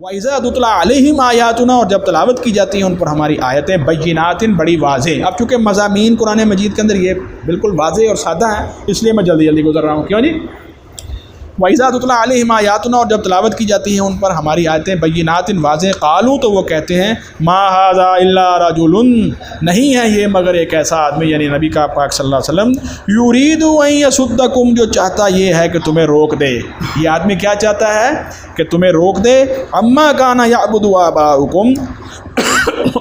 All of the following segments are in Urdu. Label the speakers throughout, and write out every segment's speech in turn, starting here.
Speaker 1: وَإِذَا تُتْلَىٰ عَلَيْهِمْ آيَاتُنَا، اور جب تلاوت کی جاتی ہیں ان پر ہماری آیتیں بَيِّنَاتٍ بڑی واضح۔ اب چونکہ مضامین قرآن مجید کے اندر یہ بالکل واضح اور سادہ ہیں، اس لیے میں جلدی جلدی گزر رہا ہوں۔ کیوں جی؟ وَإِذَا تُتْلَىٰ عَلَيْهِمْ آيَاتُنَا، اور جب تلاوت کی جاتی ہیں ان پر ہماری آیتیں بَيِّنَاتٍ واضح، قالوا، تو وہ کہتے ہیں مَا هَٰذَا إِلَّا رَجُلٌ، نہیں ہے یہ مگر ایک ایسا آدمی، یعنی نبی کا پاک صلی اللہ علیہ وسلم، يُرِيدُ أَن يَصُدَّكُمْ، جو چاہتا یہ ہے کہ تمہیں روک دے۔ یہ آدمی کیا چاہتا ہے؟ کہ تمہیں روک دے عَمَّا كَانَ يَعْبُدُ آبَاؤُكُمْ،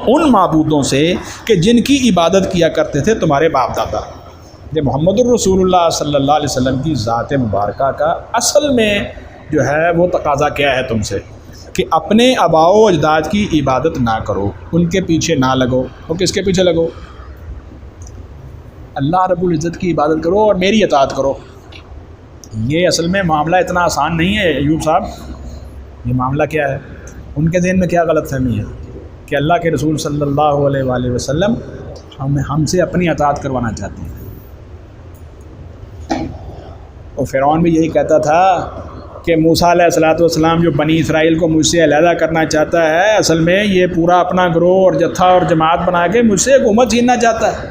Speaker 1: ان معبودوں سے کہ جن کی عبادت کیا کرتے تھے تمہارے باپ دادا۔ یہ محمد الرسول اللہ صلی اللہ علیہ وسلم کی ذات مبارکہ کا اصل میں جو ہے وہ تقاضا کیا ہے تم سے، کہ اپنے آباء و اجداد کی عبادت نہ کرو، ان کے پیچھے نہ لگو۔ وہ کس کے پیچھے لگو؟ اللہ رب العزت کی عبادت کرو اور میری اطاعت کرو۔ یہ اصل میں معاملہ اتنا آسان نہیں ہے ایوب صاحب۔ یہ معاملہ کیا ہے؟ ان کے ذہن میں کیا غلط فہمی ہے کہ اللہ کے رسول صلی اللہ علیہ وآلہ وسلم ہم سے اپنی اطاعت کروانا چاہتے ہیں۔ اور فرعون بھی یہی کہتا تھا کہ موسیٰ علیہ السلام جو بنی اسرائیل کو مجھ سے علیحدہ کرنا چاہتا ہے، اصل میں یہ پورا اپنا گروہ اور جتھا اور جماعت بنا کے مجھ سے حکومت چھیننا چاہتا ہے،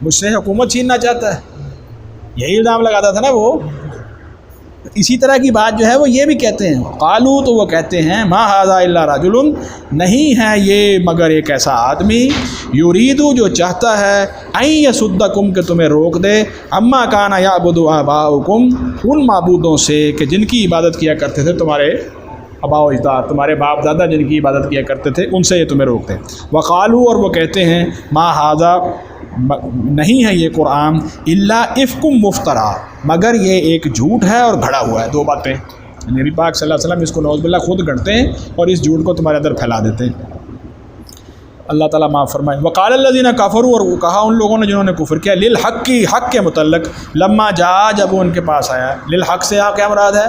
Speaker 1: مجھ سے حکومت چھیننا چاہتا ہے، یہی الزام لگاتا تھا نا وہ۔ اسی طرح کی بات جو ہے وہ یہ بھی کہتے ہیں، قالو، تو وہ کہتے ہیں ما ھذا الا رجل، نہیں ہے یہ مگر ایک ایسا آدمی، یریدو، جو چاہتا ہے، ان یصدکم، کہ تمہیں روک دے، اما کان یعبد آباؤکم، ان معبودوں سے کہ جن کی عبادت کیا کرتے تھے تمہارے آباء و اجداد، تمہارے باپ دادا جن کی عبادت کیا کرتے تھے، ان سے یہ تمہیں روک دے۔ وقالو، اور وہ کہتے ہیں، ما ھذا، نہیں ہے یہ قرآن، الا افک مفترا، مگر یہ ایک جھوٹ ہے اور گھڑا ہوا ہے۔ دو باتیں، نبی پاک صلی اللہ علیہ وسلم اس کو نعوذ باللہ خود گھڑتے ہیں اور اس جھوٹ کو تمہارے اندر پھیلا دیتے ہیں۔ اللہ تعالیٰ معاف فرمائے۔ وقال الذین کفروا، اور وہ کہا ان لوگوں نے جنہوں نے کفر کیا، للحق، کی حق کے متعلق، لما جا، جب وہ ان کے پاس آیا۔ للحق سے یہاں کیا مراد ہے؟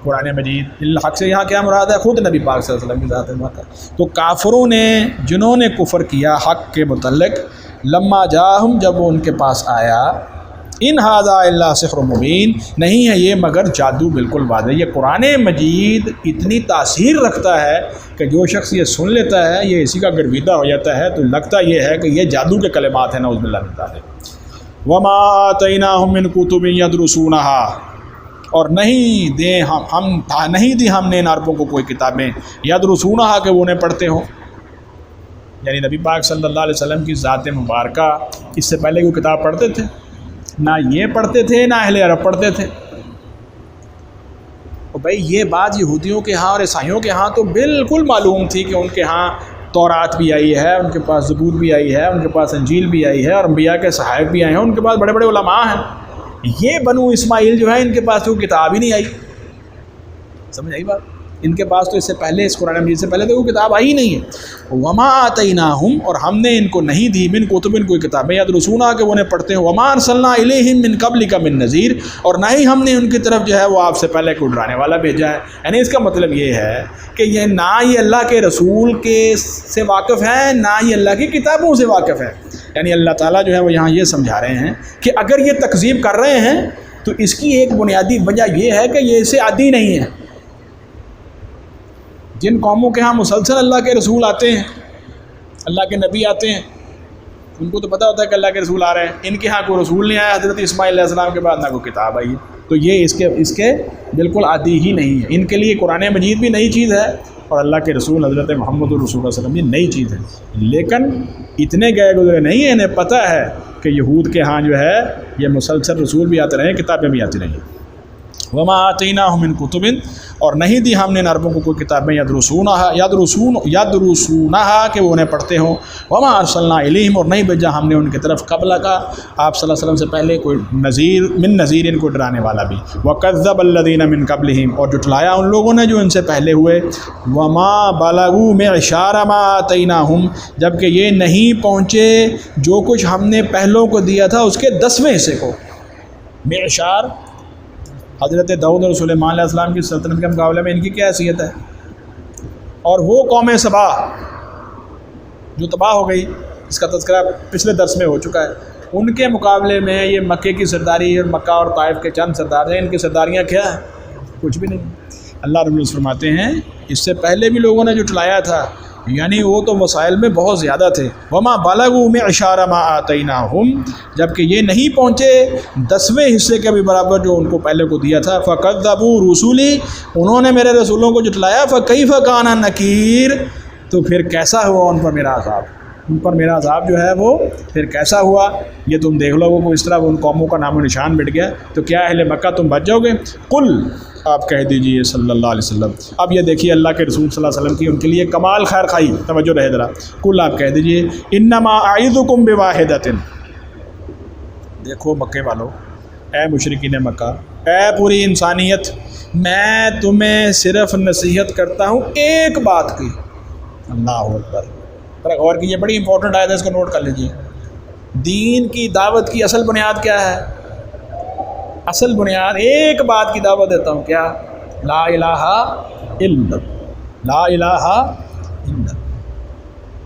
Speaker 1: قرآن مجید۔ للحق سے یہاں کیا مراد ہے؟ خود نبی پاک صلی اللہ علیہ وسلم کی ذات مبارکہ۔ تو کافروں نے جنہوں نے کفر کیا حق کے متعلق، لما جاہم، جب وہ ان کے پاس آیا، ان ھذا الا سحر مبین، نہیں ہے یہ مگر جادو بالکل واضح۔ یہ قرآن مجید اتنی تاثیر رکھتا ہے کہ جو شخص یہ سن لیتا ہے یہ اسی کا گرویدہ ہو جاتا ہے، تو لگتا یہ ہے کہ یہ جادو کے کلمات ہیں، نعوذ باللہ من ذالک۔ وما آتیناہم من کتب یدرسونہا، اور نہیں دیں نہیں دی ہم نے ان عربوں کو کوئی کتابیں، یدرسونہا، کہ وہ انہیں پڑھتے ہوں۔ یعنی نبی پاک صلی اللہ علیہ وسلم کی ذات مبارکہ اس سے پہلے کوئی کتاب پڑھتے تھے؟ نہ یہ پڑھتے تھے، نہ اہل عرب پڑھتے تھے۔ تو بھائی یہ بات یہودیوں کے ہاں اور عیسائیوں کے ہاں تو بالکل معلوم تھی کہ ان کے ہاں تورات بھی آئی ہے، ان کے پاس زبور بھی آئی ہے، ان کے پاس انجیل بھی آئی ہے، اور انبیاء کے صحائف بھی آئے ہیں، ان کے پاس بڑے بڑے علماء ہیں۔ یہ بنو اسماعیل جو ہے ان کے پاس تو کتاب ہی نہیں آئی۔ سمجھ آئی بات؟ ان کے پاس تو اس سے پہلے، اس قرآن مجید سے پہلے تو کوئی کتاب آئی نہیں ہے۔ وما آتیناہم، اور ہم نے ان کو نہیں دی، من کتب، کوئی کتابیں، یدرسونہا، کہ وہ انہیں پڑھتے ہیں، وما ارسلنا الیہم من قبلک من نذیر، اور نہ ہی ہم نے ان کی طرف جو ہے وہ آپ سے پہلے کوئی ڈرانے والا بھیجا ہے۔ یعنی اس کا مطلب یہ ہے کہ یہ نہ یہ اللہ کے رسول کے سے واقف ہیں، نہ یہ اللہ کی کتابوں سے واقف ہے۔ یعنی اللہ تعالیٰ جو ہے وہ یہاں یہ سمجھا رہے ہیں کہ اگر یہ تکذیب کر رہے ہیں تو اس کی ایک بنیادی وجہ یہ ہے کہ یہ اسے عادی نہیں ہے۔ جن قوموں کے ہاں مسلسل اللہ کے رسول آتے ہیں، اللہ کے نبی آتے ہیں، ان کو تو پتہ ہوتا ہے کہ اللہ کے رسول آ رہے ہیں۔ ان کے ہاں کوئی رسول نہیں آیا حضرت اسماعیل علیہ السلام کے بعد، نہ کوئی کتاب آئی، تو یہ اس کے بالکل عادی ہی نہیں ہے۔ ان کے لیے قرآن مجید بھی نئی چیز ہے، اور اللہ کے رسول حضرت محمد الرسول صلی اللہ علیہ وسلم بھی نئی چیز ہے۔ لیکن اتنے گئے گزرے نہیں ہیں، انہیں پتہ ہے کہ یہود کے ہاں جو ہے یہ مسلسل رسول بھی آتے رہے، کتابیں بھی آتی رہیں۔ وما آتیناہم من کتب، اور نہیں دی ہم نے ان عربوں کو کوئی کتابیں، یدرسونہا، کہ وہ انہیں پڑھتے ہوں، وما ارسلنا الیہم، اور نہیں بھیجا ہم نے ان کی طرف قبل کا، آپ صلی اللہ علیہ وسلم سے پہلے، کوئی نذیر، ان کو ڈرانے والا بھی۔ وکذب الذین من قبلہم، اور جھٹلایا ان لوگوں نے جو ان سے پہلے ہوئے، وما بلغوا معشار ما آتیناہم، جبکہ یہ نہیں پہنچے جو کچھ ہم نے پہلوں کو دیا تھا اس کے 10ویں حصے کو۔ معشار حضرت داؤد اور سلیمان علیہ السلام کی سلطنت کے مقابلے میں ان کی کیا حیثیت ہے؟ اور وہ قوم سبا جو تباہ ہو گئی، اس کا تذکرہ پچھلے درس میں ہو چکا ہے، ان کے مقابلے میں یہ مکے کی سرداری اور مکہ اور طائف کے چند سردار ہیں، ان کی سرداریاں کیا ہیں؟ کچھ بھی نہیں۔ اللہ رب العزت فرماتے ہیں اس سے پہلے بھی لوگوں نے جھٹلایا تھا، یعنی وہ تو وسائل میں بہت زیادہ تھے. وما بلغوا معشار ما آتیناہم، جبکہ یہ نہیں پہنچے 10ویں حصے کے بھی برابر جو ان کو پہلے کو دیا تھا. فکذبوا رسلی، انہوں نے میرے رسولوں کو جھٹلایا. فکیف کان نکیر، تو پھر کیسا ہوا ان پر میرا عذاب، ان پر میرا عذاب جو ہے وہ پھر کیسا ہوا. یہ تم دیکھ لو وہ اس طرح ان قوموں کا نام و نشان مٹ گیا. تو کیا اہل مکہ تم بچ جاؤ گے؟ قل، آپ کہہ دیجئے صلی اللہ علیہ وسلم. اب یہ دیکھیے اللہ کے رسول صلی اللہ علیہ وسلم کی ان کے لیے کمال خیر خواہی، توجہ رہے ذرا. قل، آپ کہہ دیجئے انما اعظکم بواحدۃ، دیکھو مکے والو، اے مشرکین مکہ، اے پوری انسانیت، میں تمہیں صرف نصیحت کرتا ہوں ایک بات کی. اللہ اکبر، ذرا غور کیجیے، بڑی امپورٹنٹ آیت ہے، اس کو نوٹ کر لیجیے. دین کی دعوت کی اصل بنیاد کیا ہے؟ اصل بنیاد ایک بات کی دعوت دیتا ہوں، کیا؟ لا الہ الا اللہ، لا الہ الا اللہ.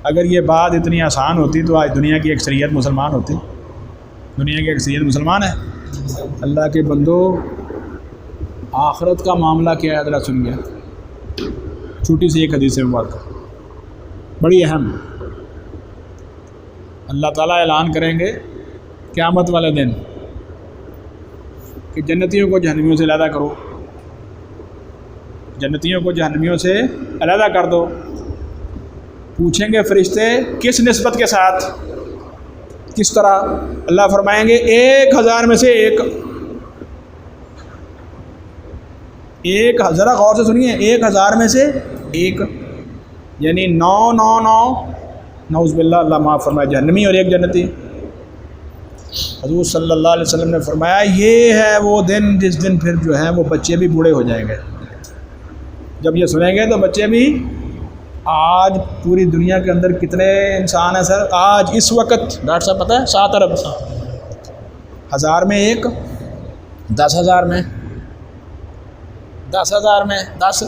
Speaker 1: اگر یہ بات اتنی آسان ہوتی تو آج دنیا کی اکثریت مسلمان ہوتی. دنیا کی اکثریت مسلمان ہے. اللہ کے بندو، آخرت کا معاملہ کیا ہے ذرا سنیے. چھوٹی سی ایک حدیث مبارکہ بڑی اہم. اللہ تعالیٰ اعلان کریں گے قیامت والے دن کہ جنتیوں کو جہنمیوں سے علیحدہ کرو، جنتیوں کو جہنمیوں سے علیحدہ کر دو. پوچھیں گے فرشتے کس نسبت کے ساتھ، کس طرح؟ اللہ فرمائیں گے 1000 میں سے ایک. ایک، ذرا غور سے سنیے، 1000 میں سے ایک، یعنی 999 نعوذ باللہ، اللہ معاف فرمائے، جہنمی اور ایک جنتی. حضور صلی اللہ علیہ وسلم نے فرمایا یہ ہے وہ دن جس دن پھر جو ہے وہ بچے بھی بوڑھے ہو جائیں گے. جب یہ سنیں گے تو بچے بھی، آج پوری دنیا کے اندر کتنے انسان ہیں سر؟ آج اس وقت ڈاکٹر صاحب پتہ ہے 7 ارب. 1000 میں ایک، 10,000 میں 10,000 میں 10،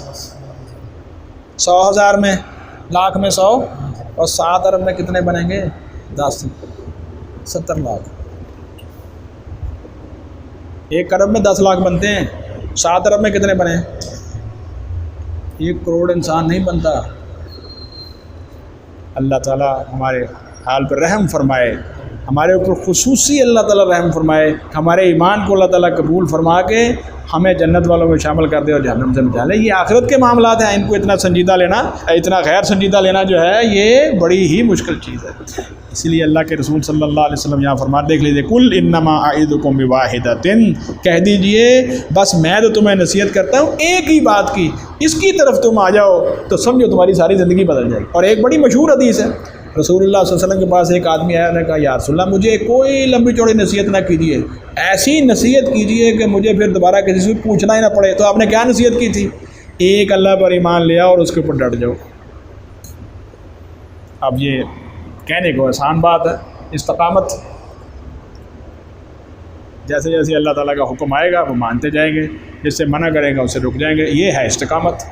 Speaker 1: 100,000 میں، لاکھ میں 100، اور 7 ارب میں کتنے بنیں گے؟ 10، 70 لاکھ. 1 ارب میں 10 لاکھ بنتے ہیں، 7 ارب میں کتنے بنے؟ 1 کروڑ انسان نہیں بنتا. اللہ تعالیٰ ہمارے حال پر رحم فرمائے، ہمارے اوپر خصوصی اللہ تعالیٰ رحم فرمائے، ہمارے ایمان کو اللہ تعالیٰ قبول فرما کے ہمیں جنت والوں میں شامل کر دے اور جہنم سے بچا لے. یہ آخرت کے معاملات ہیں، ان کو اتنا سنجیدہ لینا، اتنا غیر سنجیدہ لینا جو ہے یہ بڑی ہی مشکل چیز ہے. اسی لیے اللہ کے رسول صلی اللہ علیہ وسلم یہاں فرما، دیکھ لیجیے، قل انما اعظکم بواحدۃ، کہہ دیجئے بس میں تو تمہیں نصیحت کرتا ہوں ایک ہی بات کی، اس کی طرف تم آ جاؤ تو سمجھو تمہاری ساری زندگی بدل جائے گی. اور ایک بڑی مشہور حدیث ہے، رسول اللہ صلی اللہ علیہ وسلم کے پاس ایک آدمی آیا، نے کہا یا رسول اللہ مجھے کوئی لمبی چوڑی نصیحت نہ کیجیے، ایسی نصیحت کیجیے کہ مجھے پھر دوبارہ کسی سے پوچھنا ہی نہ پڑے. تو آپ نے کیا نصیحت کی تھی؟ ایک اللہ پر ایمان لیا اور اس کے اوپر ڈٹ جاؤ. اب یہ کہنے کو آسان بات ہے، استقامت، جیسے جیسے اللہ تعالیٰ کا حکم آئے گا وہ مانتے جائیں گے، جس سے منع کرے گا اس سے رک جائیں گے. یہ ہے استقامت.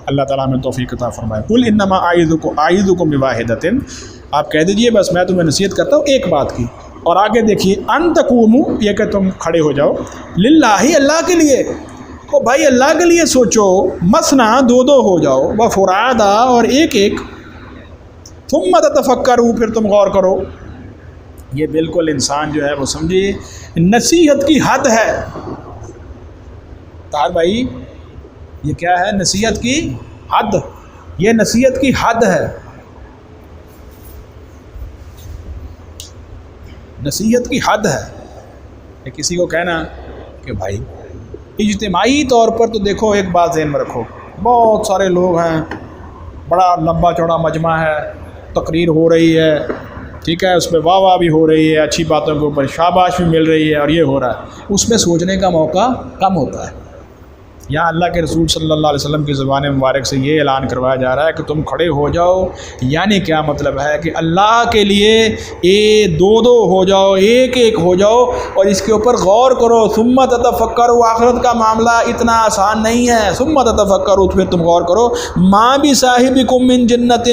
Speaker 1: اللہ تعالیٰ ہمیں توفیق عطا فرمائے. قل انما اعظکم بواحدۃ، آپ کہہ دیجئے بس میں تمہیں نصیحت کرتا ہوں ایک بات کی. اور آگے دیکھیے، ان تقوموا، یہ کہ تم کھڑے ہو جاؤ، للہ، اللہ کے لیے. تو بھائی اللہ کے لیے سوچو، مثنا، 2 ہو جاؤ، وفرادا، اور ایک ایک، ثم تتفکروا، پھر تم غور کرو. یہ بالکل انسان جو ہے وہ سمجھیے نصیحت کی حد ہے. طاہر بھائی یہ کیا ہے؟ نصیحت کی حد. یہ نصیحت کی حد ہے. نصیحت کی حد ہے کہ کسی کو کہنا کہ بھائی اجتماعی طور پر تو دیکھو، ایک بات ذہن میں رکھو، بہت سارے لوگ ہیں، بڑا لمبا چوڑا مجمع ہے، تقریر ہو رہی ہے، ٹھیک ہے، اس پہ واہ واہ بھی ہو رہی ہے، اچھی باتوں کے اوپر شاباش بھی مل رہی ہے، اور یہ ہو رہا ہے، اس میں سوچنے کا موقع کم ہوتا ہے. یہاں اللہ کے رسول صلی اللہ علیہ وسلم کی زبان مبارک سے یہ اعلان کروایا جا رہا ہے کہ تم کھڑے ہو جاؤ. یعنی کیا مطلب ہے کہ اللہ کے لیے 2 ہو جاؤ، ایک ایک ہو جاؤ، اور اس کے اوپر غور کرو. ثم تتفکروا، آخرت کا معاملہ اتنا آسان نہیں ہے. ثم تتفکروا، پھر تم غور کرو، ما بصاحبکم من جنۃ،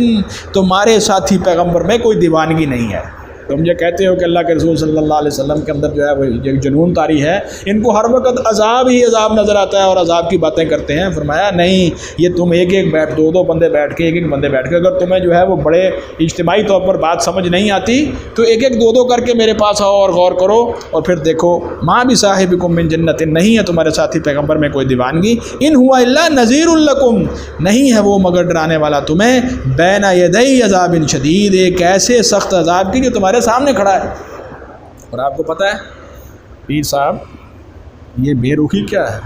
Speaker 1: تمہارے ساتھی پیغمبر میں کوئی دیوانگی نہیں ہے. تم یہ کہتے ہو کہ اللہ کے رسول صلی اللہ علیہ وسلم کے اندر جو ہے وہ یہ جنون طاری ہے، ان کو ہر وقت عذاب ہی عذاب نظر آتا ہے اور عذاب کی باتیں کرتے ہیں۔ فرمایا نہیں، یہ تم ایک ایک بیٹھ، دو بندے بیٹھ کے، ایک ایک بندے بیٹھ کے، اگر تمہیں جو ہے وہ بڑے اجتماعی طور پر بات سمجھ نہیں آتی تو ایک ایک دو کر کے میرے پاس آؤ اور غور کرو، اور پھر دیکھو ماں بھی صاحبکم من جنت، نہیں ہے تمہارے ساتھی پیغمبر میں کوئی دیوانگی، ان ہوا الا نذیر لکم، نہیں ہے وہ مگر ڈرانے والا تمہیں، بین یدی عذاب شدید، ایک ایسے سخت عذاب کی جو تمہارے سامنے کھڑا ہے۔ اور آپ کو پتہ ہے پیر صاحب یہ بے رخی کیا ہے؟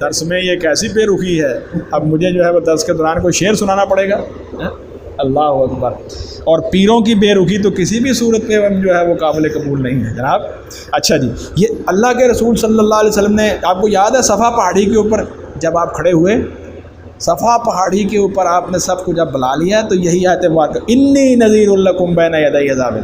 Speaker 1: درس میں یہ کیسی بے رخی ہے؟ اب مجھے جو ہے وہ درس کے دوران کوئی شعر سنانا پڑے گا؟ اللہ اکبر۔ اور پیروں کی بے رخی تو کسی بھی صورت پہ جو ہے وہ قابل قبول نہیں ہے جناب۔ اچھا جی، یہ اللہ کے رسول صلی اللہ علیہ وسلم نے، آپ کو یاد ہے صفا پہاڑی کے اوپر جب آپ کھڑے ہوئے، صفا پہاڑی کے اوپر آپ نے سب کو جب بلا لیا تو یہی آیت مبارکہ انی نذیر لکم بین یدی عذاب،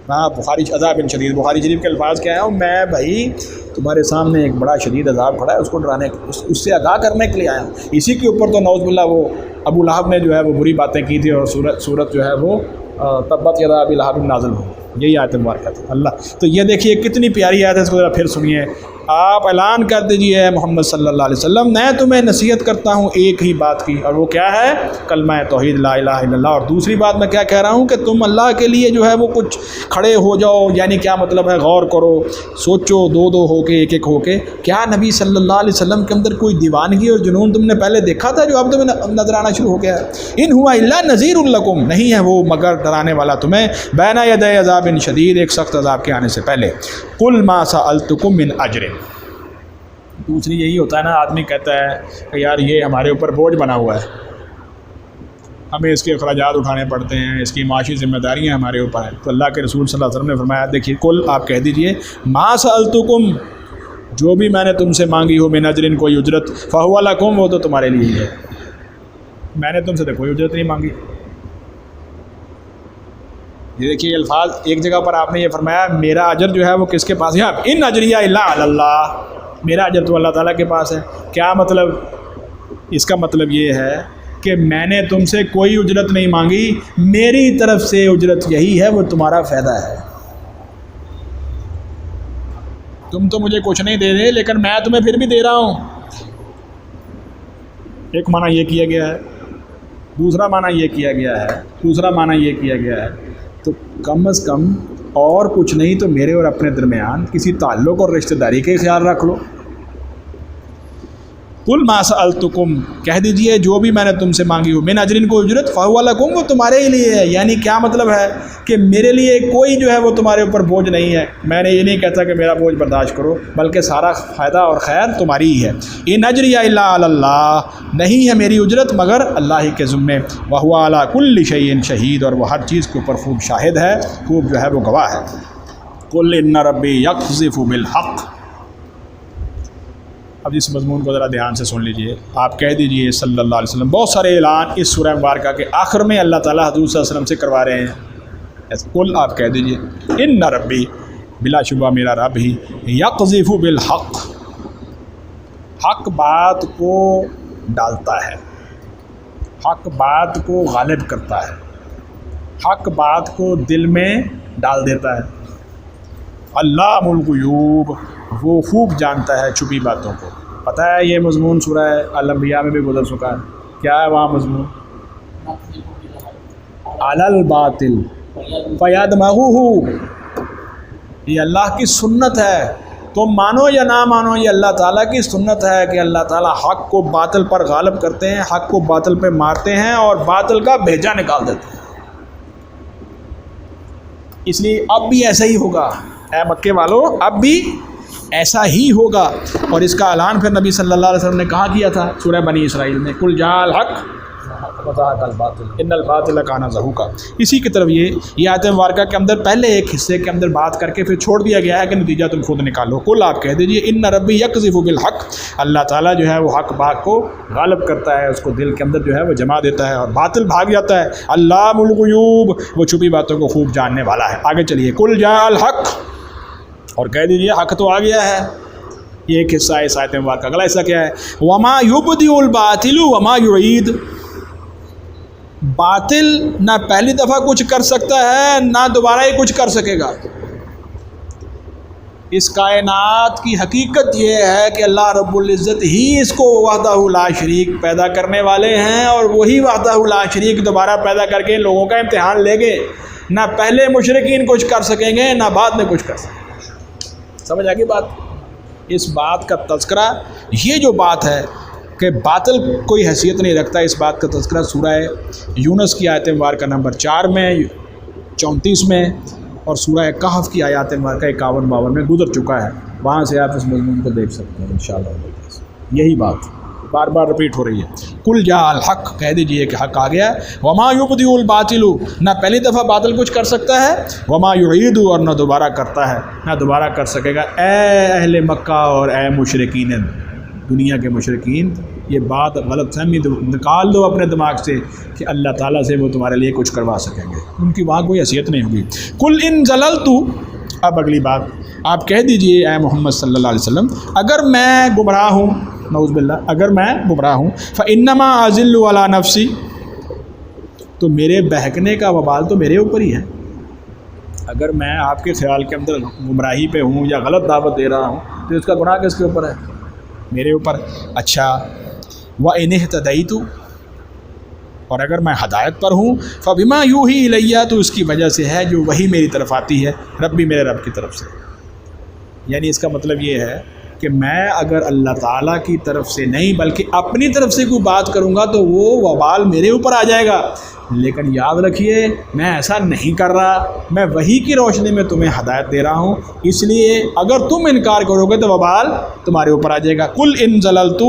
Speaker 1: ہاں بخاری عذاب شدید، بخاری شریف کے الفاظ کیا ہیں؟ میں بھائی تمہارے سامنے ایک بڑا شدید عذاب کھڑا ہے، اس کو ڈرانے، اس سے آگاہ کرنے کے لیے آیا ہوں۔ اسی کے اوپر تو نعوذ باللہ وہ ابو لہب نے جو ہے وہ بری باتیں کی تھی، اور صورت جو ہے وہ تبت یدا ابی لہب نازل ہو، یہی آیت مبارکہ تھی اللہ۔ تو یہ دیکھیے کتنی پیاری آیت ہے، اس کو ذرا پھر سنیے۔ آپ اعلان کر دیجئے محمد صلی اللہ علیہ وسلم، میں تمہیں نصیحت کرتا ہوں ایک ہی بات کی، اور وہ کیا ہے؟ کلمہ توحید لا الہ الا اللہ۔ اور دوسری بات میں کیا کہہ رہا ہوں کہ تم اللہ کے لیے جو ہے وہ کچھ کھڑے ہو جاؤ، یعنی کیا مطلب ہے؟ غور کرو، سوچو، دو ہو کے، ایک ایک ہو کے، کیا نبی صلی اللہ علیہ وسلم کے اندر کوئی دیوانگی اور جنون تم نے پہلے دیکھا تھا جو اب تمہیں نظر آنا شروع ہو گیا ہے؟ ان ہوا الا نذیر لکم، نہیں ہے وہ مگر ڈرانے والا تمہیں، بین یدی عذاب شدید، ایک سخت عذاب کے آنے سے پہلے۔ قل ما سألتکم من اجر، دوسری یہی ہوتا ہے نا، آدمی کہتا ہے کہ یار یہ ہمارے اوپر بوجھ بنا ہوا ہے، ہمیں اس کے اخراجات اٹھانے پڑتے ہیں، اس کی معاشی ذمہ داریاں ہمارے اوپر ہیں۔ تو اللہ کے رسول صلی اللہ علیہ وسلم نے فرمایا دیکھیے، قل آپ کہہ دیجئے، ما سألتکم، جو بھی میں نے تم سے مانگی ہو، من اجر، کوئی اجرت، فہو لکم، وہ تو تمہارے لیے ہی ہے، میں نے تم سے تو کوئی اجرت نہیں مانگی۔ یہ دیکھیے الفاظ، ایک جگہ پر آپ نے یہ فرمایا میرا اجر جو ہے وہ کس کے پاس ہے؟ ان اجریہ الا علی اللہ، میرا اجر تو اللہ تعالیٰ کے پاس ہے۔ کیا مطلب؟ اس کا مطلب یہ ہے کہ میں نے تم سے کوئی اجرت نہیں مانگی، میری طرف سے اجرت یہی ہے، وہ تمہارا فائدہ ہے۔ تم تو مجھے کچھ نہیں دے رہے، لیکن میں تمہیں پھر بھی دے رہا ہوں۔ ایک معنی یہ کیا گیا ہے، دوسرا معنی یہ کیا گیا ہے، تیسرا معنی یہ کیا گیا ہے، تو کم از کم اور کچھ نہیں تو میرے اور اپنے درمیان کسی تعلق اور رشتہ داری کا خیال رکھ لو۔ قل ما سألتکم، کہہ دیجئے جو بھی میں نے تم سے مانگی ہو، من اجر، کو اجرت، فہو لکم، وہ تمہارے ہی لیے ہے۔ یعنی کیا مطلب ہے کہ میرے لیے کوئی جو ہے وہ تمہارے اوپر بوجھ نہیں ہے، میں نے یہ نہیں کہتا کہ میرا بوجھ برداشت کرو، بلکہ سارا فائدہ اور خیر تمہاری ہی ہے۔ ان اجری الا علی اللہ، نہیں ہے میری اجرت مگر اللہ ہی کے ذمے، وہو علی کل شیء شہید، اور وہ ہر چیز کے اوپر خوب شاہد ہے، خوب جو ہے وہ گواہ ہے۔ قل ان ربی یقذف بالحق، اب اس مضمون کو ذرا دھیان سے سن لیجئے، آپ کہہ دیجئے صلی اللہ علیہ وسلم، بہت سارے اعلان اس سورہ مبارکہ کے آخر میں اللہ تعالیٰ حضور صلی اللہ علیہ وسلم سے کروا رہے ہیں، ایسے قل آپ کہہ دیجئے ان ربی، بلا شبہ میرا رب ہی، یقذف بالحق، حق بات کو ڈالتا ہے، حق بات کو غالب کرتا ہے، حق بات کو دل میں ڈال دیتا ہے۔ علام الغیوب، وہ خوب جانتا ہے چھپی باتوں کو۔ پتہ ہے یہ مضمون سورہ الانبیاء میں بھی گزر چکا ہے، کیا ہے وہاں مضمون؟ علی الباطل فیدمغہ، یہ اللہ کی سنت ہے، تم مانو یا نہ مانو، یہ اللہ تعالیٰ کی سنت ہے کہ اللہ تعالیٰ حق کو باطل پر غالب کرتے ہیں، حق کو باطل پہ مارتے ہیں اور باطل کا بھیجا نکال دیتے ہیں۔ اس لیے اب بھی ایسا ہی ہوگا، اے مکے والوں، اب بھی ایسا ہی ہوگا۔ اور اس کا اعلان پھر نبی صلی اللہ علیہ وسلم نے کہاں کیا تھا؟ سورہ بنی اسرائیل میں، قل جاء الحق وزہق الباطل ان الباطل کان زہوقا۔ اسی کی طرف یہ آیت مبارکہ کے اندر پہلے ایک حصے کے اندر بات کر کے پھر چھوڑ دیا گیا ہے کہ نتیجہ تم خود نکالو۔ قل آپ کہہ دیجئے ان ربی یقذف بالحق، اللہ تعالیٰ جو ہے وہ حق بات کو غالب کرتا ہے، اس کو دل کے اندر جو ہے وہ جما دیتا ہے اور باطل بھاگ جاتا ہے۔ علام الغیوب، وہ چھپی باتوں کو خوب جاننے والا ہے۔ آگے چلیے، قل جاء الحق، اور کہہ دیجئے حق تو آ گیا ہے۔ یہ ایک حصہ ہے اس آیت مبارکہ کا۔ اگلا حصہ کیا ہے؟ وما یبدئ الباطل وما یعید، باطل نہ پہلی دفعہ کچھ کر سکتا ہے نہ دوبارہ ہی کچھ کر سکے گا۔ اس کائنات کی حقیقت یہ ہے کہ اللہ رب العزت ہی اس کو وحدہ لا شریک پیدا کرنے والے ہیں، اور وہی وحدہ لا شریک دوبارہ پیدا کر کے لوگوں کا امتحان لے گے۔ نہ پہلے مشرکین کچھ کر سکیں گے نہ بعد میں کچھ کر سکیں گے۔ سمجھ آ گئی بات؟ اس بات کا تذکرہ، یہ جو بات ہے کہ باطل کوئی حیثیت نہیں رکھتا، اس بات کا تذکرہ سورہ یونس کی آیت مبارکہ نمبر 4 میں، 34 میں، اور سورہ کہف کی آیات مبارکہ 51-52 میں گزر چکا ہے۔ وہاں سے آپ اس مضمون کو دیکھ سکتے ہیں انشاءاللہ۔ یہی بات بار بار رپیٹ ہو رہی ہے۔ کل جاء الحق، کہہ دیجئے کہ حق آ گیا۔ وما یبدئ الباطل، نہ پہلی دفعہ باطل کچھ کر سکتا ہے، وما یعید، اور نہ دوبارہ کرتا ہے، نہ دوبارہ کر سکے گا۔ اے اہل مکہ اور اے مشرکین دنیا کے مشرکین، یہ بات غلط فہمی نکال دو اپنے دماغ سے کہ اللہ تعالیٰ سے وہ تمہارے لیے کچھ کروا سکیں گے، ان کی وہاں کوئی حیثیت نہیں ہوگی۔ کل ان زللت، اب اگلی بات آپ کہہ دیجئے اے محمد صلی اللہ علیہ وسلم، اگر میں گمراہ ہوں، نعوذ باللہ، اگر میں گمراہ ہوں، فإنما أضل على نفسی، تو میرے بہکنے کا وبال تو میرے اوپر ہی ہے۔ اگر میں آپ کے خیال کے اندر گمراہی پہ ہوں یا غلط دعوت دے رہا ہوں تو اس کا گناہ کس کے اوپر ہے؟ میرے اوپر۔ اچھا، وَإِنِ اهْتَدَيْتُ، اور اگر میں ہدایت پر ہوں، فَبِمَا يُوحِي إِلَيَّ، تو اس کی وجہ سے ہے جو وحی میری طرف آتی ہے، ربی میرے رب کی طرف سے۔ یعنی اس کا مطلب یہ ہے کہ میں اگر اللہ تعالیٰ کی طرف سے نہیں بلکہ اپنی طرف سے کوئی بات کروں گا تو وہ وبال میرے اوپر آ جائے گا۔ لیکن یاد رکھیے میں ایسا نہیں کر رہا، میں وحی کی روشنی میں تمہیں ہدایت دے رہا ہوں، اس لیے اگر تم انکار کرو گے تو وبال تمہارے اوپر آ جائے گا۔ کل ان زللت،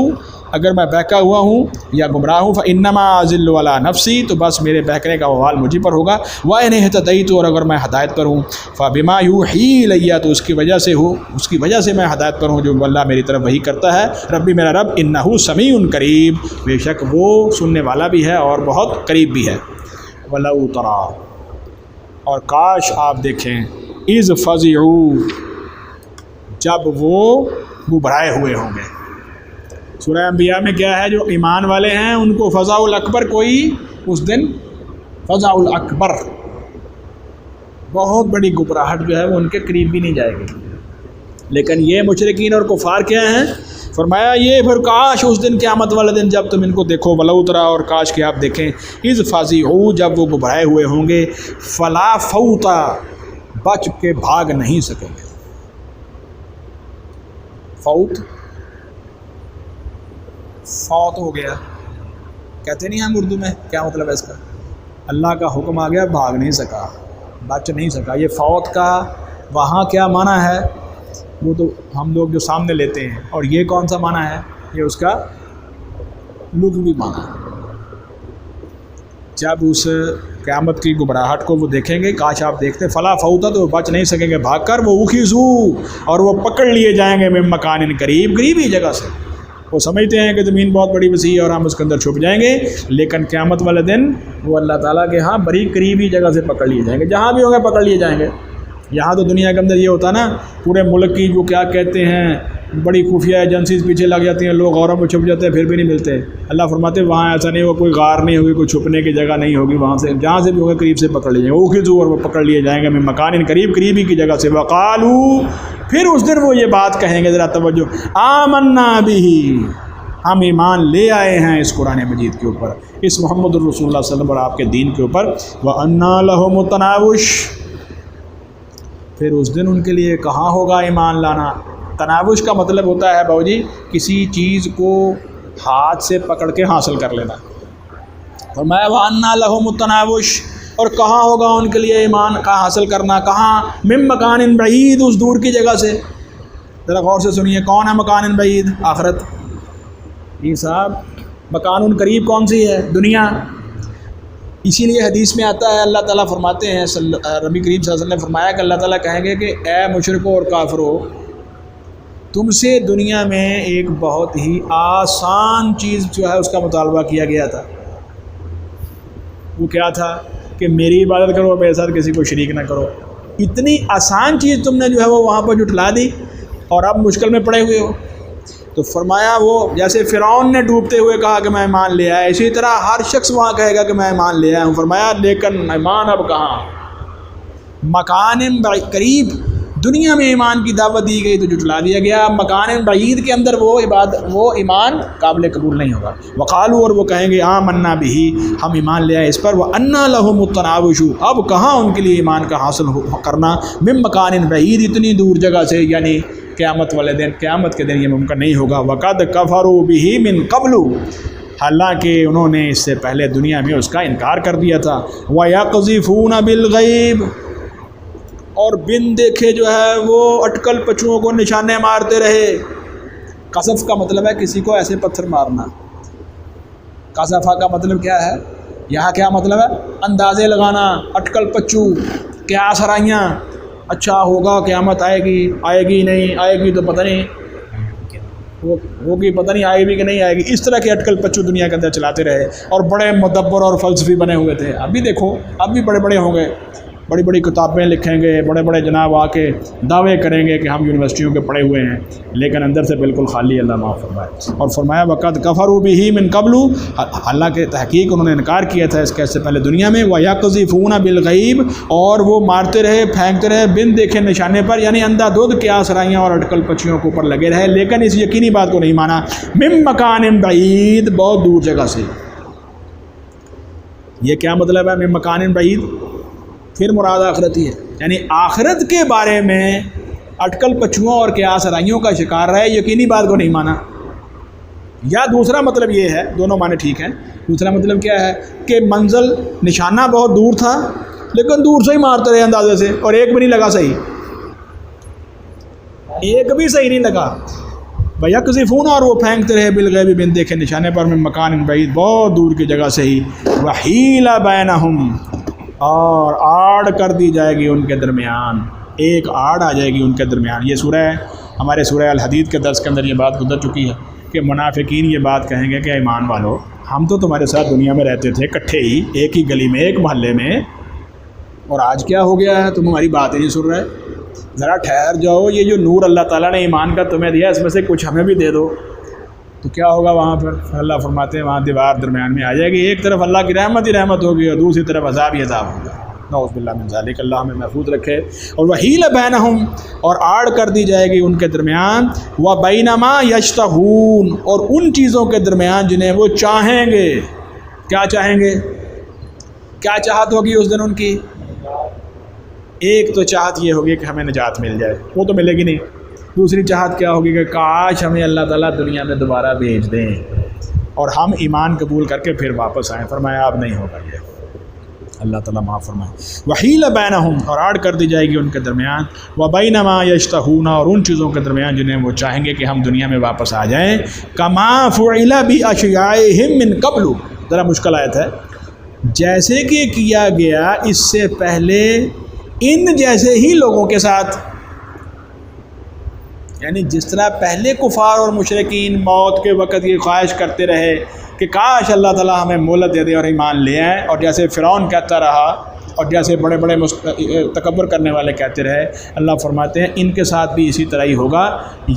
Speaker 1: اگر میں بہکا ہوا ہوں یا گمراہ ہوں، فإنما أضل على نفسی، تو بس میرے بہکنے کا وبال مجھے پر ہوگا۔ وإن اهتديت، اور اگر میں ہدایت پر ہوں، فبما يوحي إلي، تو اس کی وجہ سے ہو، اس کی وجہ سے میں ہدایت پر ہوں جو اللہ میری طرف وحی کرتا ہے، ربی میرا رب، انہ سمیع قریب، بے شک وہ سننے والا بھی ہے اور بہت قریب بھی ہے۔ ولو تری، اور کاش آپ دیکھیں، اذ فزعوا، جب وہ گھبرائے ہوئے ہوں گے۔ سورہ انبیاء میں کیا ہے؟ جو ایمان والے ہیں ان کو فزع الاکبر، کوئی اس دن فزع الاکبر، بہت بڑی گھبراہٹ جو ہے وہ ان کے قریب بھی نہیں جائے گی۔ لیکن یہ مشرکین اور کفار کیا ہیں؟ فرمایا یہ پھر کاش اس دن قیامت والے دن جب تم ان کو دیکھو، ولو تری، اور کاش کہ آپ دیکھیں، اذ فزعوا، جب وہ گھبرائے ہوئے ہوں گے، فلا فوت، بچ کے بھاگ نہیں سکیں گے۔ فوت، فوت ہو گیا کہتے نہیں ہم اردو میں، کیا مطلب ہے اس کا؟ اللہ کا حکم آ گیا، بھاگ نہیں سکا، بچ نہیں سکا۔ یہ فوت کا وہاں کیا معنی ہے وہ تو ہم لوگ جو سامنے لیتے ہیں، اور یہ کون سا معنی ہے؟ یہ اس کا لغوی معنی ہے۔ جب اس قیامت کی گھبراہٹ کو وہ دیکھیں گے، کاش آپ دیکھتے، فلا فوتا، تو وہ بچ نہیں سکیں گے بھاگ کر، وہ اخذوا، اور وہ پکڑ لیے جائیں گے، من مکان قریب، قریب ہی جگہ سے۔ وہ سمجھتے ہیں کہ زمین بہت بڑی وسیع ہے اور ہم اس کے اندر چھپ جائیں گے، لیکن قیامت والے دن وہ اللہ تعالیٰ کے ہاں بڑی قریبی جگہ سے پکڑ لیے جائیں گے، جہاں بھی ہوں گے پکڑ لیے جائیں گے۔ یہاں تو دنیا کے اندر یہ ہوتا نا، پورے ملک کی جو کیا کہتے ہیں بڑی خفیہ ایجنسیز پیچھے لگ جاتی ہیں، لوگ غاروں میں چھپ جاتے ہیں پھر بھی نہیں ملتے۔ اللہ فرماتے ہیں وہاں ایسا نہیں ہوگا، کوئی غار نہیں ہوگی، کوئی چھپنے کی جگہ نہیں ہوگی، وہاں سے جہاں سے بھی ہوگا قریب سے پکڑ لیے جائیں گے، اوخذوا، اور وہ پکڑ لیے جائیں گے، من مکان قریب، قریبی کی جگہ سے۔ وقالوا، پھر اس دن وہ یہ بات کہیں گے، ذرا توجہ، آمنا بہ، ہم ایمان لے آئے ہیں اس قرآن مجید کے اوپر، اس محمد الرسول اللہ صلی اللہ علیہ وسلم اور آپ کے دین کے اوپر۔ وَأَنَّا لَهُمُ التَّنَاوُشُ، پھر اس دن ان کے لیے کہاں ہوگا ایمان لانا۔ تناوش کا مطلب ہوتا ہے باؤ جی کسی چیز کو ہاتھ سے پکڑ کے حاصل کر لینا۔ فرمایا وَأَنَّا لَهُمُ التَّنَاوُشُ، اور کہاں ہوگا ان کے لیے ایمان کا حاصل کرنا، کہاں؟ من مکان بعید، اس دور کی جگہ سے۔ ذرا غور سے سنیے، کون ہے مکان بعید؟ آخرت۔ جی صاحب، مکان قریب کون سی ہے؟ دنیا۔ اسی لیے حدیث میں آتا ہے، اللہ تعالیٰ فرماتے ہیں، نبی کریم صلی اللہ علیہ وسلم نے فرمایا کہ اللہ تعالیٰ کہیں گے کہ اے مشرکو اور کافرو، تم سے دنیا میں ایک بہت ہی آسان چیز جو ہے اس کا مطالبہ کیا گیا تھا۔ وہ کیا تھا؟ کہ میری عبادت کرو اور میرے ساتھ کسی کو شریک نہ کرو۔ اتنی آسان چیز تم نے جو ہے وہ وہاں پر جھٹلا دی اور اب مشکل میں پڑے ہوئے ہو۔ تو فرمایا وہ جیسے فرعون نے ڈوبتے ہوئے کہا کہ میں ایمان لے آیا، اسی طرح ہر شخص وہاں کہے گا کہ میں ایمان لے آیا ہوں۔ فرمایا لیکن ایمان اب کہاں، مکان قریب دنیا میں ایمان کی دعوت دی گئی تو جھٹلا دیا گیا، مکان بعید کے اندر وہ ایمان قابل قبول نہیں ہوگا۔ وقالو، اور وہ کہیں گے آمنا بہ، ہم ایمان لے آئے اس پر، وَأَنَّا لَهُمُ التَّنَاوُشُ، اب کہاں ان کے لیے ایمان کا حاصل کرنا، من مکان بعید، اتنی دور جگہ سے، یعنی قیامت والے دن، قیامت کے دن یہ ممکن نہیں ہوگا۔ وَقَدْ كَفَرُوا بِهِ مِن قَبْلُ، حالانکہ انہوں نے اس سے پہلے دنیا میں اس کا انکار کر دیا تھا۔ وَيَقْذِفُونَ بِالْغَيْبِ، اور بن دیکھے جو ہے وہ اٹکل پچوؤں کو نشانے مارتے رہے۔ قذف کا مطلب ہے کسی کو ایسے پتھر مارنا، قذفہ کا مطلب کیا ہے، یہاں کیا مطلب ہے، اندازے لگانا، اٹکل پچو، قیاس آرائیاں، اچھا ہوگا قیامت آئے گی نہیں آئے گی تو پتہ نہیں ہوگی، پتہ نہیں آئے گی کہ نہیں آئے گی، اس طرح کے اٹکل پچو دنیا کے اندر چلاتے رہے، اور بڑے مدبر اور فلسفی بنے ہوئے تھے۔ اب بھی دیکھو، اب بھی بڑے بڑے ہوں گے، بڑی بڑی کتابیں لکھیں گے، بڑے بڑے جناب آ کے دعوے کریں گے کہ ہم یونیورسٹیوں کے پڑھے ہوئے ہیں، لیکن اندر سے بالکل خالی، اللہ معاف فرمائے۔ اور فرمایا وَقَدْ كَفَرُوا بِهِ مِن قَبْلُ، حالانکہ تحقیق انہوں نے انکار کیا تھا اس کے سے پہلے دنیا میں۔ وَيَقْذِفُونَ بِالْغَيْبِ، اور وہ مارتے رہے، پھینکتے رہے بن دیکھے نشانے پر، یعنی اندھا دودھ، قیاس آرائیاں اور اٹکل پچیوں کے اوپر لگے رہے، لیکن اس یقینی بات کو نہیں مانا۔ مِن مَكَانٍ بَعِيدٍ، بہت دور جگہ سے۔ یہ کیا مطلب ہے مِن مَكَانٍ بَعِيدٍ؟ پھر مراد آخرتی ہے، یعنی آخرت کے بارے میں اٹکل پچھوؤں اور قیاس آرائیوں کا شکار رہے، یقینی بات کو نہیں مانا۔ یا دوسرا مطلب یہ ہے، دونوں معنی ٹھیک ہیں، دوسرا مطلب کیا ہے کہ منزل نشانہ بہت دور تھا، لیکن دور سے ہی مارتے رہے اندازے سے، اور ایک بھی نہیں لگا صحیح، ایک بھی صحیح نہیں لگا۔ وَيَقْذِفُونَ، اور وہ پھینکتے رہے، بالغیب، بن دیکھے نشانے پر، من مکان بعید، بہت دور کی جگہ سے ہی۔ وَحِيلَ بَيْنَهُمْ، اور آڑ کر دی جائے گی ان کے درمیان، ایک آڑ آ جائے گی ان کے درمیان۔ یہ سورہ ہے، ہمارے سورہ الحدید کے درس کے اندر یہ بات گزر چکی ہے کہ منافقین یہ بات کہیں گے کہ ایمان والو، ہم تو تمہارے ساتھ دنیا میں رہتے تھے اکٹھے ہی، ایک ہی گلی میں، ایک محلے میں، اور آج کیا ہو گیا ہے، تم ہماری بات ہی نہیں سن رہے، ذرا ٹھہر جاؤ، یہ جو نور اللہ تعالیٰ نے ایمان کا تمہیں دیا اس میں سے کچھ ہمیں بھی دے دو۔ تو کیا ہوگا وہاں پر؟ اللہ فرماتے ہیں وہاں دیوار درمیان میں آ جائے گی، ایک طرف اللہ کی رحمت ہی رحمت ہوگی اور دوسری طرف عذاب ہی عذاب ہوگا۔ نعوذ باللہ من ذالک، اللہ ہمیں محفوظ رکھے۔ اور وحیل بینہم، اور آڑ کر دی جائے گی ان کے درمیان، وبینما یشتہون، اور ان چیزوں کے درمیان جنہیں وہ چاہیں گے۔ کیا چاہیں گے؟ کیا چاہت ہوگی اس دن ان کی؟ ایک تو چاہت یہ ہوگی کہ ہمیں نجات مل جائے، وہ تو ملے گی نہیں۔ دوسری چاہت کیا ہوگی کہ کاش ہمیں اللہ تعالیٰ دنیا میں دوبارہ بھیج دیں اور ہم ایمان قبول کر کے پھر واپس آئیں۔ فرمایا اب نہیں ہوگا یہ، اللہ تعالیٰ معاف فرمائے۔ وحیل بینہم، اور آڑ کر دی جائے گی ان کے درمیان، وبینما یشتہون، اور ان چیزوں کے درمیان جنہیں وہ چاہیں گے کہ ہم دنیا میں واپس آ جائیں۔ کما فعل باشیاءہم من قبل، ذرا مشکل آیت ہے، جیسے کہ کیا گیا اس سے پہلے ان جیسے ہی لوگوں کے ساتھ، یعنی جس طرح پہلے کفار اور مشرکین موت کے وقت یہ خواہش کرتے رہے کہ کاش اللہ تعالیٰ ہمیں مہلت دے دے اور ایمان لے آئیں، اور جیسے فرعون کہتا رہا اور جیسے بڑے بڑے تکبر کرنے والے کہتے رہے، اللہ فرماتے ہیں ان کے ساتھ بھی اسی طرح ہی ہوگا،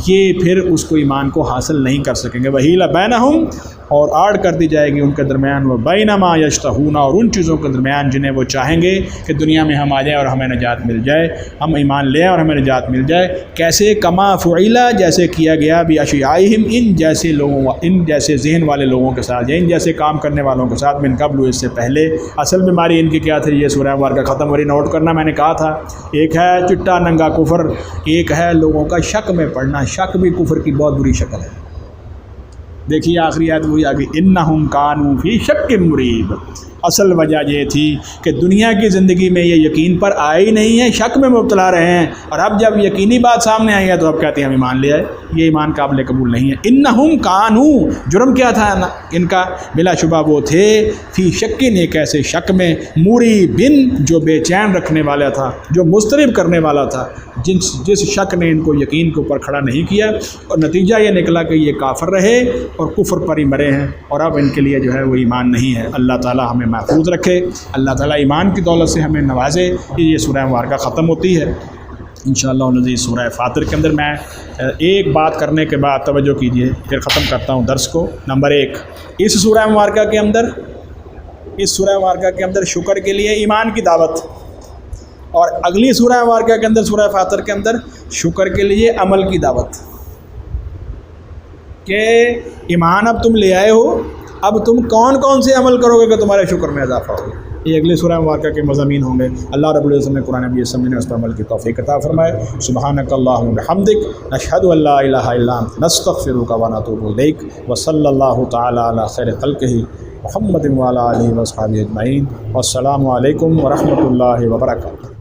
Speaker 1: یہ پھر اس کو ایمان کو حاصل نہیں کر سکیں گے۔ وحیل بینہم، اور آڑ کر دی جائے گی ان کے درمیان، وہ بینما یشتہون، اور ان چیزوں کے درمیان جنہیں وہ چاہیں گے کہ دنیا میں ہم آ جائیں اور ہمیں نجات مل جائے، ہم ایمان لیں اور ہمیں نجات مل جائے۔ کیسے؟ کما فعل، جیسے کیا گیا باشیاءہم، ان جیسے لوگوں، ان جیسے ذہن والے لوگوں کے ساتھ، یا ان جیسے کام کرنے والوں کے ساتھ، من قبل، اس سے پہلے۔ اصل بیماری ان کی کیا تھی؟ یہ سورہ مبارکہ ختم ہو رہی، نوٹ کرنا، میں نے کہا تھا ایک ہے چٹا ننگا کفر، ایک ہے لوگوں کا شک میں پڑنا۔ شک بھی کفر کی بہت بری شکل ہے۔ دیکھیے آخری آیت وہی آگئی، انہم کانوا فی شک مریب، اصل وجہ یہ تھی کہ دنیا کی زندگی میں یہ یقین پر آئے ہی نہیں ہے، شک میں مبتلا رہے ہیں، اور اب جب یقینی بات سامنے آئی ہے تو اب کہتے ہیں ہم ایمان لے آئے۔ یہ ایمان قابل قبول نہیں ہے۔ انہم کانوا، جرم کیا تھا ان کا؟ بلا شبہ وہ تھے فی شکن، ایک ایسے شک میں، مریبن، جو بے چین رکھنے والا تھا، جو مضطرب کرنے والا تھا، جس شک نے ان کو یقین کے اوپر کھڑا نہیں کیا، اور نتیجہ یہ نکلا کہ یہ کافر رہے اور کفر پر ہی مرے ہیں، اور اب ان کے لیے جو ہے وہ ایمان نہیں ہے۔ اللہ تعالیٰ ہمیں محفوظ رکھے، اللہ تعالیٰ ایمان کی دولت سے ہمیں نوازے۔ یہ سورہ مبارکہ ختم ہوتی ہے۔ انشاءاللہ العزیز سورہ فاطر کے اندر میں ایک بات کرنے کے بعد توجہ کیجئے، پھر ختم کرتا ہوں درس کو۔ نمبر 1، اس سورہ مبارکہ کے اندر شکر کے لیے ایمان کی دعوت، اور اگلی سورہ مبارکہ کے اندر سورہ فاطر کے اندر شکر کے لیے عمل کی دعوت، کہ ایمان اب تم لے آئے ہو، اب تم کون کون سے عمل کرو گے کہ تمہارے شکر میں اضافہ ہوگا۔ یہ اگلی سورہ مبارکہ کے مضامین ہوں گے۔ اللہ رب العزت نے قرآن مجید سمجھنے اس پر عمل کی توفیق عطا فرمائے۔ سبحانک اللہم و بحمدک، نشہد ان لا الہ الا انت، نستغفرک و نتوب الیک، وصلی اللہ تعالی علی خیر خلقہ محمد وعلی آلہ وصحبہ اجمعین، والسلام علیکم ورحمۃ اللہ وبرکاتہ۔